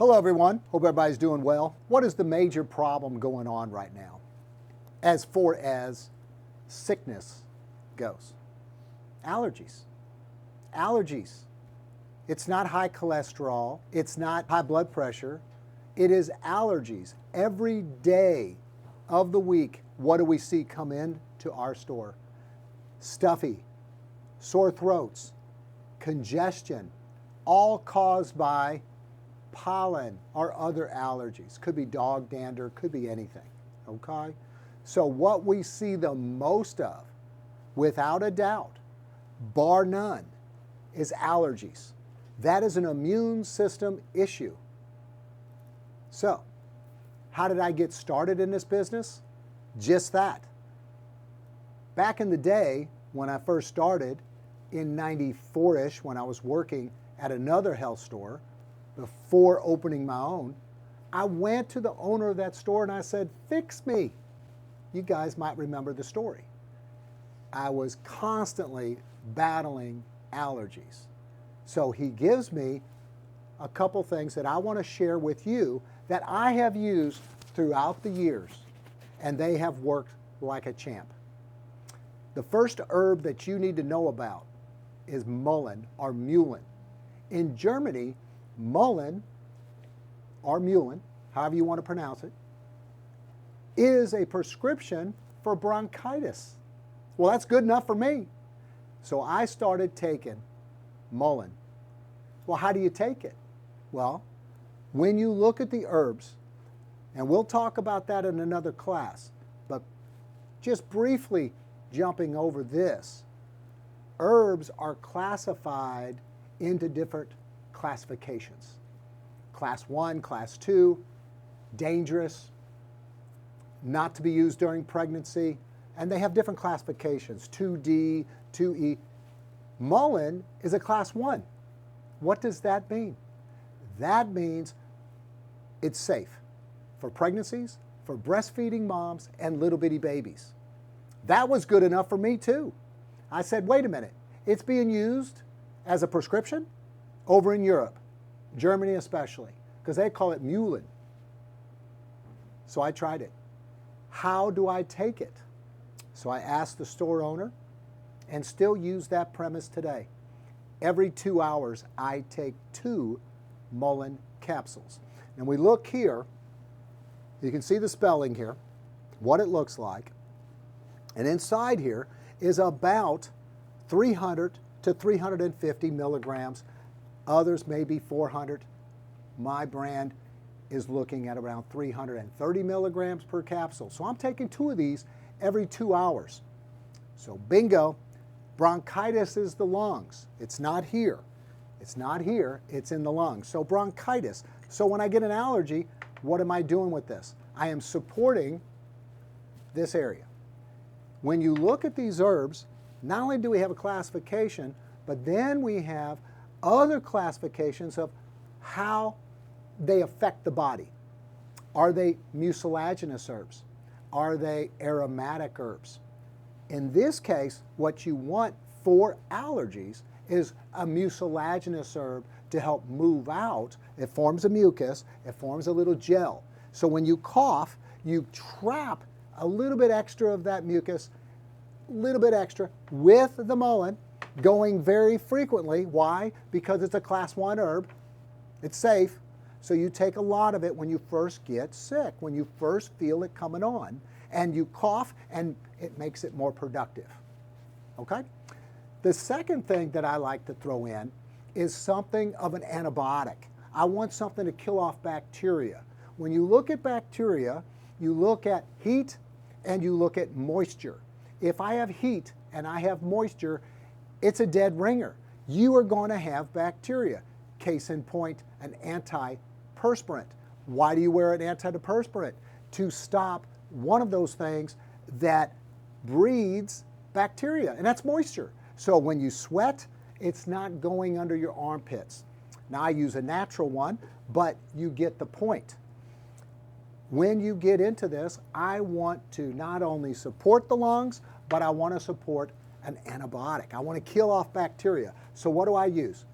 Hello everyone, hope everybody's doing well. What is the major problem going on right now as far as sickness goes? Allergies. Allergies. It's not high cholesterol, it's not high blood pressure, it is allergies. Every day of the week, what do we see come in to our store? Stuffy, sore throats, congestion, all caused by pollen or other allergies. Could be dog dander, could be anything, okay? So what we see the most of, without a doubt, bar none, is allergies. That is an immune system issue. So, how did I get started in this business? Just that. Back in the day, when I first started, in 94-ish, when I was working at another health store, before opening my own, I went to the owner of that store and I said, fix me. You guys might remember the story. I was constantly battling allergies. So he gives me a couple things that I want to share with you that I have used throughout the years, and they have worked like a champ. The first herb that you need to know about is mullein or mullein. In Germany, mullein or mullein, however you want to pronounce it, is a prescription for bronchitis. Well, that's good enough for me. So I started taking mullein. Well, how do you take it? Well, when you look at the herbs, and we'll talk about that in another class, but just briefly jumping over this, herbs are classified into different classifications. Class 1, Class 2, dangerous, not to be used during pregnancy, and they have different classifications, 2D, 2E. Mullein is a Class 1. What does that mean? That means it's safe for pregnancies, for breastfeeding moms, and little bitty babies. That was good enough for me too. I said, wait a minute, it's being used as a prescription over in Europe, Germany especially, because they call it Mullein. So I tried it. How do I take it? So I asked the store owner and still use that premise today. Every 2 hours, I take 2 mullein capsules. And we look here, you can see the spelling here, what it looks like. And inside here is about 300 to 350 milligrams. Others may be 400. My brand is looking at around 330 milligrams per capsule. So I'm taking 2 of these every 2 hours. So bingo, bronchitis is the lungs. It's not here. It's not here, it's in the lungs. So bronchitis. So when I get an allergy, what am I doing with this? I am supporting this area. When you look at these herbs, not only do we have a classification, but then we have other classifications of how they affect the body. Are they mucilaginous herbs? Are they aromatic herbs? In this case, what you want for allergies is a mucilaginous herb to help move out. It forms a mucus, it forms a little gel. So when you cough, you trap a little bit extra of that mucus, a little bit extra with the mullein, going very frequently. Why? Because it's a Class 1 herb. It's safe. So you take a lot of it when you first get sick, when you first feel it coming on, and you cough, and it makes it more productive. Okay? The second thing that I like to throw in is something of an antibiotic. I want something to kill off bacteria. When you look at bacteria, you look at heat and you look at moisture. If I have heat and I have moisture, it's a dead ringer. You are going to have bacteria. Case in point, an antiperspirant. Why do you wear an antiperspirant? To stop one of those things that breeds bacteria, and that's moisture. So when you sweat, it's not going under your armpits. Now I use a natural one, but you get the point. When you get into this, I want to not only support the lungs, but I want to support an antibiotic. I want to kill off bacteria. So what do I use?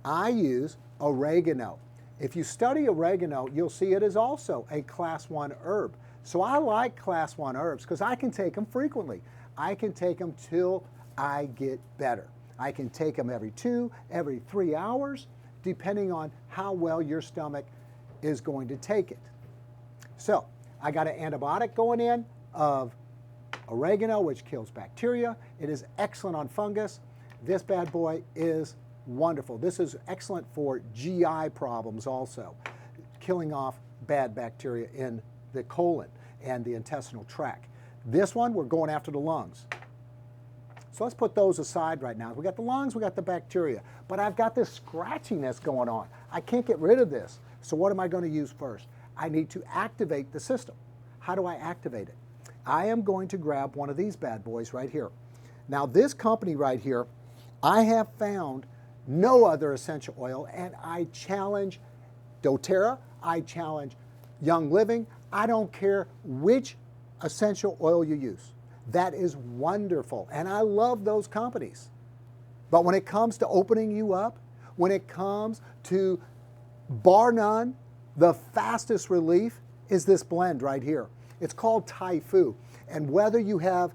I use oregano. If you study oregano, you'll see it is also a class 1 herb. So I like class 1 herbs because I can take them frequently. I can take them till I get better. I can take them every 2, every 3 hours, depending on how well your stomach is going to take it. So I got an antibiotic going in of oregano, which kills bacteria. It is excellent on fungus. This bad boy is wonderful. This is excellent for GI problems also, killing off bad bacteria in the colon and the intestinal tract. This one, we're going after the lungs. So let's put those aside right now. We got the lungs, we got the bacteria, but I've got this scratchiness going on. I can't get rid of this. So what am I going to use first? I need to activate the system. How do I activate it? I am going to grab one of these bad boys right here. Now this company right here, I have found no other essential oil, and I challenge doTERRA, I challenge Young Living, I don't care which essential oil you use. That is wonderful, and I love those companies. But when it comes to opening you up, when it comes to, bar none, the fastest relief is this blend right here. It's called Thyme, and whether you have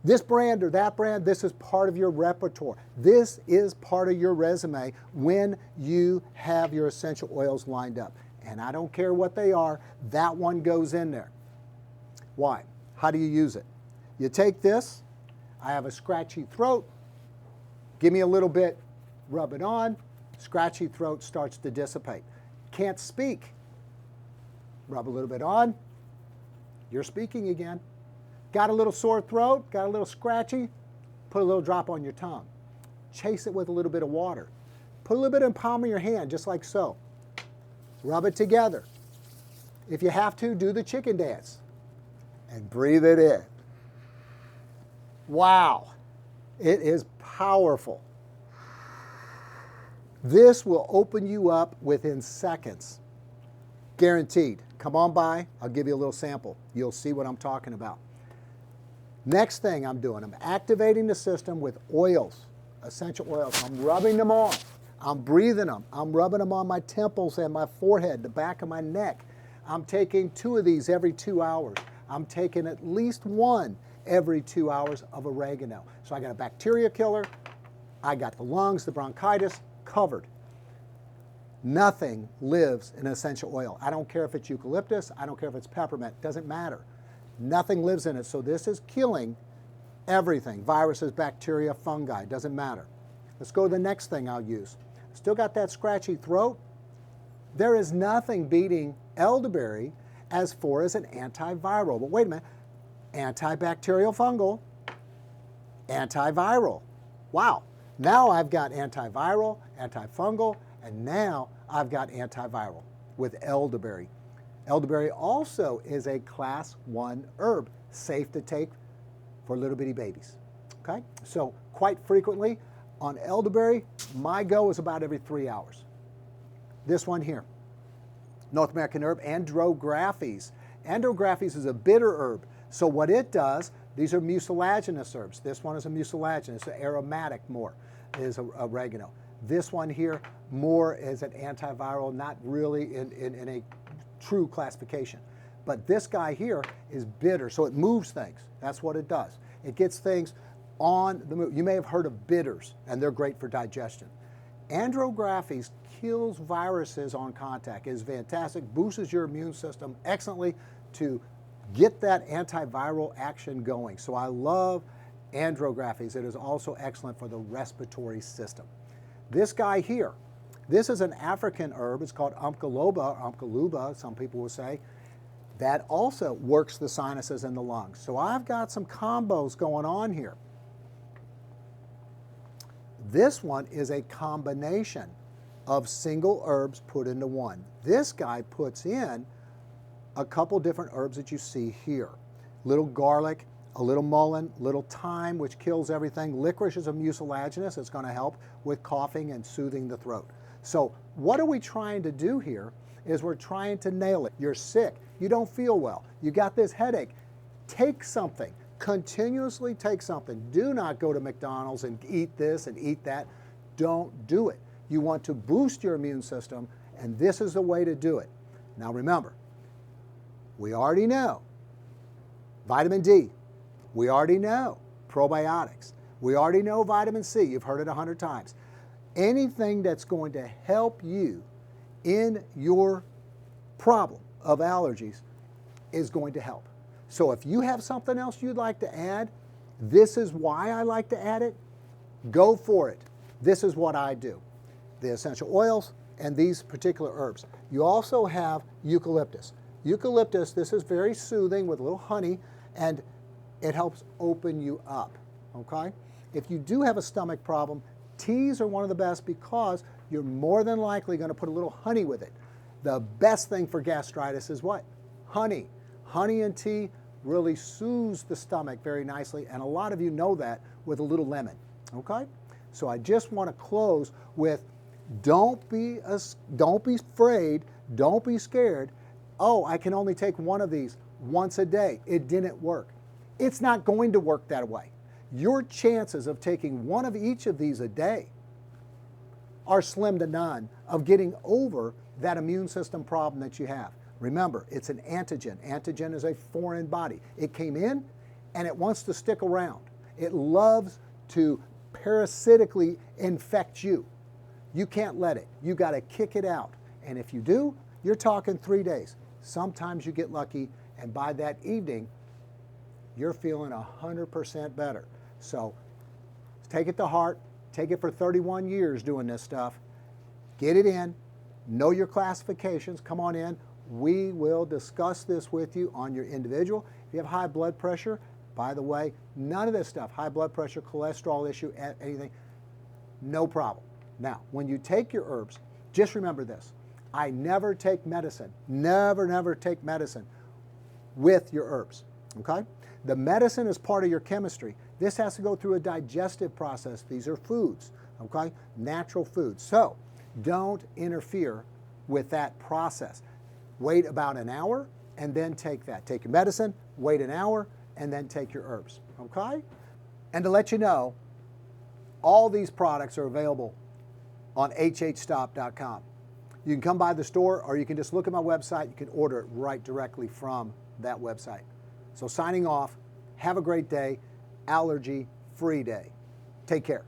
this brand or that brand, this is part of your repertoire. This is part of your resume when you have your essential oils lined up. And I don't care what they are, that one goes in there. Why? How do you use it? You take this, I have a scratchy throat, give me a little bit, rub it on, scratchy throat starts to dissipate. Can't speak, rub a little bit on, you're speaking again. Got a little sore throat, got a little scratchy, put a little drop on your tongue. Chase it with a little bit of water. Put a little bit in the palm of your hand, just like so. Rub it together. If you have to, do the chicken dance and breathe it in. Wow, it is powerful. This will open you up within seconds. Guaranteed. Come on by, I'll give you a little sample. You'll see what I'm talking about. Next thing I'm doing, I'm activating the system with oils, essential oils. I'm rubbing them on. I'm breathing them. I'm rubbing them on my temples and my forehead, the back of my neck. I'm taking 2 of these every 2 hours. I'm taking at least 1 every 2 hours of oregano. So I got a bacteria killer. I got the lungs, the bronchitis covered. Nothing lives in essential oil. I don't care if it's eucalyptus. I don't care if it's peppermint. Doesn't matter. Nothing lives in it. So this is killing everything. Viruses, bacteria, fungi. Doesn't matter. Let's go to the next thing I'll use. Still got that scratchy throat. There is nothing beating elderberry as far as an antiviral. But wait a minute. Antibacterial, fungal, antiviral. Wow. Now I've got antiviral, antifungal, and now I've got antiviral with elderberry. Elderberry also is a class 1 herb, safe to take for little bitty babies. Okay? So quite frequently on elderberry, my go is about every 3 hours. This one here, North American herb, Andrographis. Andrographis is a bitter herb. So what it does, these are mucilaginous herbs. This one is a mucilaginous, it's aromatic more, is oregano. This one here more is an antiviral, not really in a true classification. But this guy here is bitter, so it moves things. That's what it does. It gets things on the move. You may have heard of bitters, and they're great for digestion. Andrographis kills viruses on contact. It is fantastic, boosts your immune system excellently to get that antiviral action going. So I love Andrographis. It is also excellent for the respiratory system. This guy here, this is an African herb. It's called Alkaloba, some people will say. That also works the sinuses and the lungs. So I've got some combos going on here. This one is a combination of single herbs put into one. This guy puts in a couple different herbs that you see here. Little garlic, a little mullein, little thyme, which kills everything. Licorice is a mucilaginous. It's going to help with coughing and soothing the throat. So what are we trying to do here is we're trying to nail it. You're sick. You don't feel well. You got this headache. Take something. Continuously take something. Do not go to McDonald's and eat this and eat that. Don't do it. You want to boost your immune system And this is the way to do it. Now remember, we already know vitamin D. We already know probiotics. We already know vitamin C. You've heard it 100 times. Anything that's going to help you in your problem of allergies is going to help. So if you have something else you'd like to add, this is why I like to add it, go for it. This is what I do. The essential oils and these particular herbs. You also have eucalyptus. Eucalyptus, this is very soothing with a little honey, and it helps open you up, okay? If you do have a stomach problem, teas are one of the best because you're more than likely going to put a little honey with it. The best thing for gastritis is what? Honey. Honey and tea really soothes the stomach very nicely, and a lot of you know that with a little lemon, okay? So I just want to close with don't be afraid, don't be scared. Oh, I can only take one of these once a day. It didn't work. It's not going to work that way. Your chances of taking one of each of these a day are slim to none of getting over that immune system problem that you have. Remember, it's an antigen. Antigen is a foreign body. It came in and it wants to stick around. It loves to parasitically infect you. You can't let it. You got to kick it out. And if you do, you're talking 3 days. Sometimes you get lucky, and by that evening, you're feeling 100% better. So take it to heart. Take it for 31 years doing this stuff. Get it in. Know your classifications. Come on in. We will discuss this with you on your individual. If you have high blood pressure, by the way, none of this stuff, high blood pressure, cholesterol issue, anything, no problem. Now, when you take your herbs, just remember this. I never take medicine, never take medicine with your herbs, okay? The medicine is part of your chemistry. This has to go through a digestive process. These are foods, okay? Natural foods. So don't interfere with that process. Wait about an hour and then take that. Take your medicine, wait an hour, and then take your herbs, okay? And to let you know, all these products are available on hhstop.com. You can come by the store, or you can just look at my website. You can order it right directly from that website. So signing off, have a great day, allergy-free day. Take care.